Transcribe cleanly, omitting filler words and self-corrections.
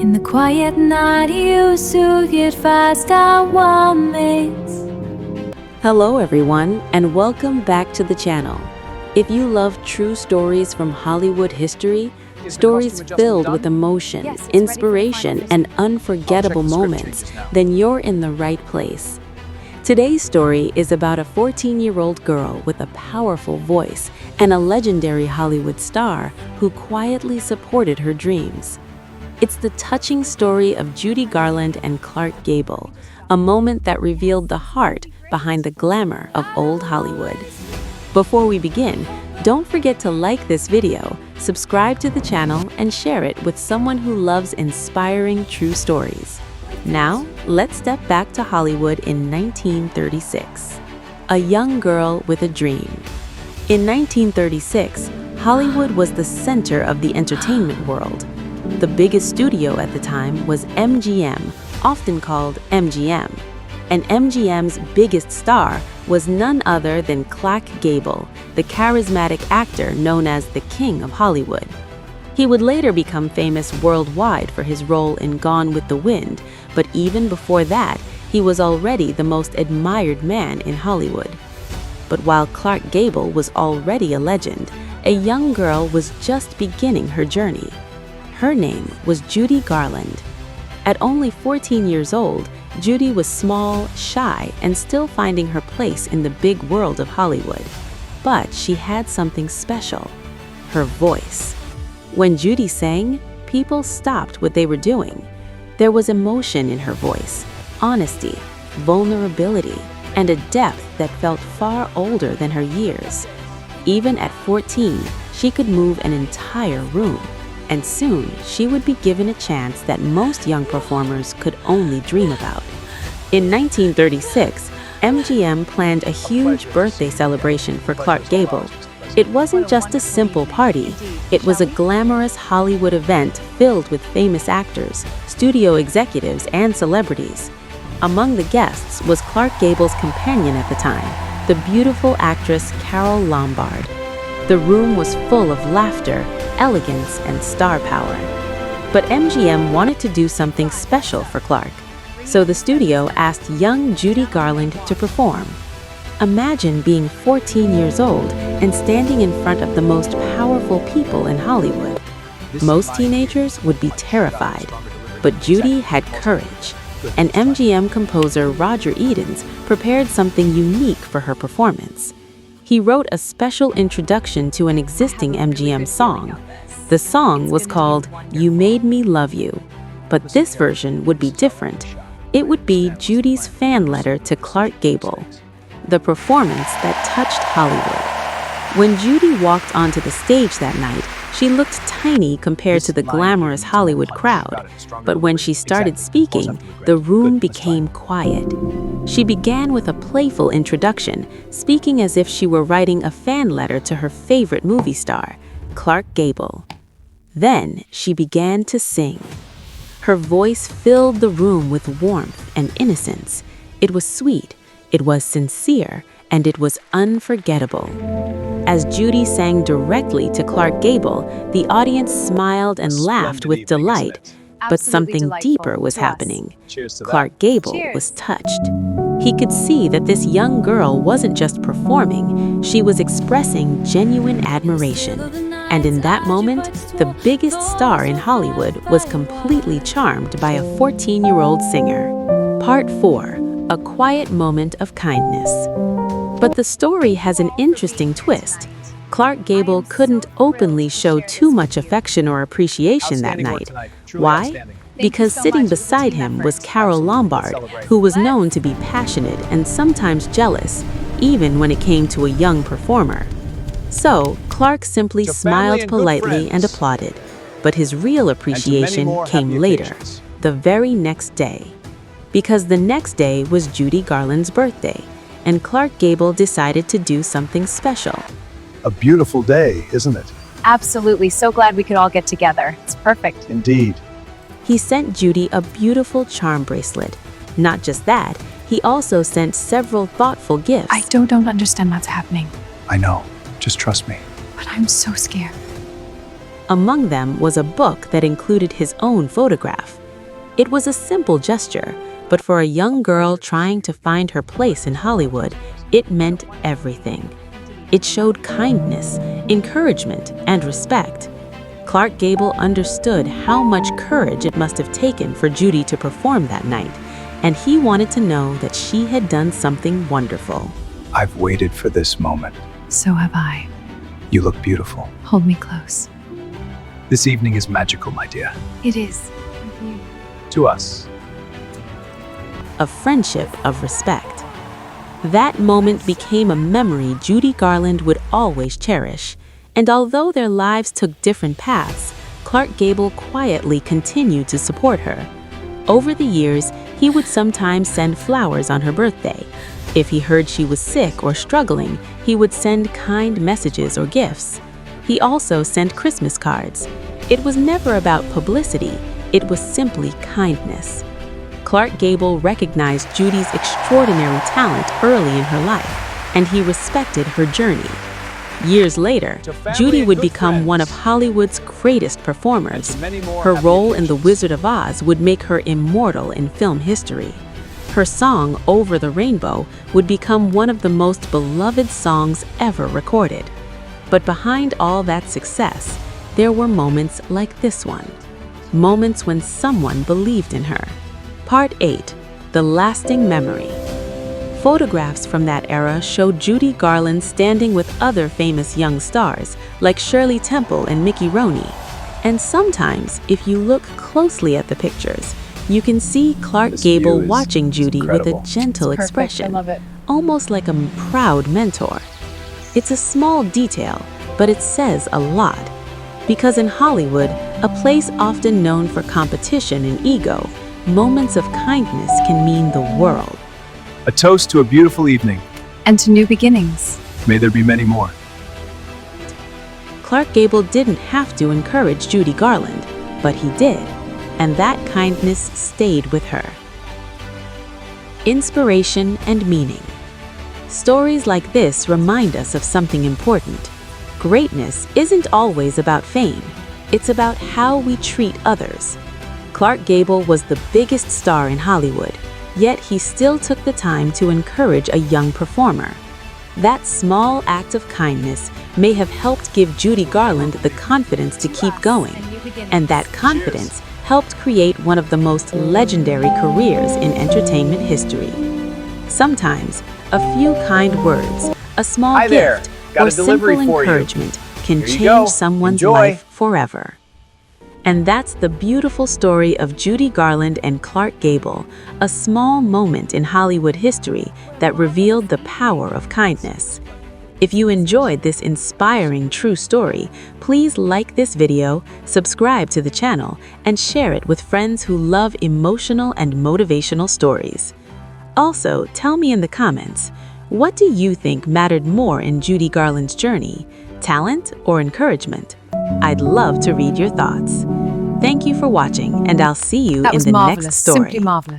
In the quiet night, you soothe your fast warm maze. Hello everyone, and welcome back to the channel. If you love true stories from Hollywood history, stories filled with emotion, inspiration, and unforgettable moments, then you're in the right place. Today's story is about a 14-year-old girl with a powerful voice and a legendary Hollywood star who quietly supported her dreams. It's the touching story of Judy Garland and Clark Gable, a moment that revealed the heart behind the glamour of old Hollywood. Before we begin, don't forget to like this video, subscribe to the channel, and share it with someone who loves inspiring true stories. Now, let's step back to Hollywood in 1936. A young girl with a dream. In 1936, Hollywood was the center of the entertainment world. The biggest studio at the time was MGM, often called MGM. And MGM's biggest star was none other than Clark Gable, the charismatic actor known as the King of Hollywood. He would later become famous worldwide for his role in Gone with the Wind, but even before that, he was already the most admired man in Hollywood. But while Clark Gable was already a legend, a young girl was just beginning her journey. Her name was Judy Garland. At only 14 years old, Judy was small, shy, and still finding her place in the big world of Hollywood. But she had something special: her voice. When Judy sang, people stopped what they were doing. There was emotion in her voice, honesty, vulnerability, and a depth that felt far older than her years. Even at 14, she could move an entire room. And soon, she would be given a chance that most young performers could only dream about. In 1936, MGM planned a huge birthday celebration for Clark Gable. It wasn't just a simple party. It was a glamorous Hollywood event filled with famous actors, studio executives, and celebrities. Among the guests was Clark Gable's companion at the time, the beautiful actress Carole Lombard. The room was full of laughter, elegance, and star power. But MGM wanted to do something special for Clark, so the studio asked young Judy Garland to perform. Imagine being 14 years old and standing in front of the most powerful people in Hollywood. Most teenagers would be terrified, but Judy had courage, and MGM composer Roger Edens prepared something unique for her performance. He wrote a special introduction to an existing MGM song. The song was called "You Made Me Love You," but this version would be different. It would be Judy's fan letter to Clark Gable, the performance that touched Hollywood. When Judy walked onto the stage that night, she looked tiny compared to the glamorous Hollywood crowd, but when she started speaking, the room became quiet. She began with a playful introduction, speaking as if she were writing a fan letter to her favorite movie star, Clark Gable. Then she began to sing. Her voice filled the room with warmth and innocence. It was sweet, it was sincere, and it was unforgettable. As Judy sang directly to Clark Gable, the audience smiled and laughed with delight, but something deeper was happening. Clark Gable was touched. He could see that this young girl wasn't just performing, she was expressing genuine admiration. And in that moment, the biggest star in Hollywood was completely charmed by a 14-year-old singer. Part 4. A quiet moment of kindness. But the story has an interesting twist. Clark Gable couldn't openly show too much affection or appreciation that night. Why? Because sitting beside him was Carole Lombard, who was known to be passionate and sometimes jealous, even when it came to a young performer. So, Clark simply smiled politely and applauded. But his real appreciation came later, the very next day. Because the next day was Judy Garland's birthday, and Clark Gable decided to do something special. A beautiful day, isn't it? Absolutely. So glad we could all get together. It's perfect. Indeed. He sent Judy a beautiful charm bracelet. Not just that, he also sent several thoughtful gifts. I don't understand what's happening. I know. Just trust me. But I'm so scared. Among them was a book that included his own photograph. It was a simple gesture, but for a young girl trying to find her place in Hollywood, it meant everything. It showed kindness, encouragement, and respect. Clark Gable understood how much courage it must have taken for Judy to perform that night, and he wanted to know that she had done something wonderful. I've waited for this moment. So have I. You look beautiful. Hold me close. This evening is magical, my dear. It is. To us. A friendship of respect. That moment became a memory Judy Garland would always cherish, and although their lives took different paths, Clark Gable quietly continued to support her. Over the years, he would sometimes send flowers on her birthday. If he heard she was sick or struggling, he would send kind messages or gifts. He also sent Christmas cards. It was never about publicity, it was simply kindness. Clark Gable recognized Judy's extraordinary talent early in her life, and he respected her journey. Years later, Judy would become one of Hollywood's greatest performers. Her role in The Wizard of Oz would make her immortal in film history. Her song, Over the Rainbow, would become one of the most beloved songs ever recorded. But behind all that success, there were moments like this one. Moments when someone believed in her. Part 8. The Lasting Memory. Photographs from that era show Judy Garland standing with other famous young stars like Shirley Temple and Mickey Rooney. And sometimes, if you look closely at the pictures, you can see Clark Gable watching Judy with a gentle expression, almost like a proud mentor. It's a small detail, but it says a lot. Because in Hollywood, a place often known for competition and ego, moments of kindness can mean the world. A toast to a beautiful evening. And to new beginnings. May there be many more. Clark Gable didn't have to encourage Judy Garland, but he did, and that kindness stayed with her. Inspiration and meaning. Stories like this remind us of something important. Greatness isn't always about fame. It's about how we treat others. Clark Gable was the biggest star in Hollywood, yet he still took the time to encourage a young performer. That small act of kindness may have helped give Judy Garland the confidence to keep going, and that confidence helped create one of the most legendary careers in entertainment history. Sometimes, a few kind words, a small gift, or simple encouragement can change someone's life forever. And that's the beautiful story of Judy Garland and Clark Gable, a small moment in Hollywood history that revealed the power of kindness. If you enjoyed this inspiring true story, please like this video, subscribe to the channel, and share it with friends who love emotional and motivational stories. Also, tell me in the comments, what do you think mattered more in Judy Garland's journey, talent or encouragement? I'd love to read your thoughts. Thank you for watching, and I'll see you in the next story. Simply marvelous.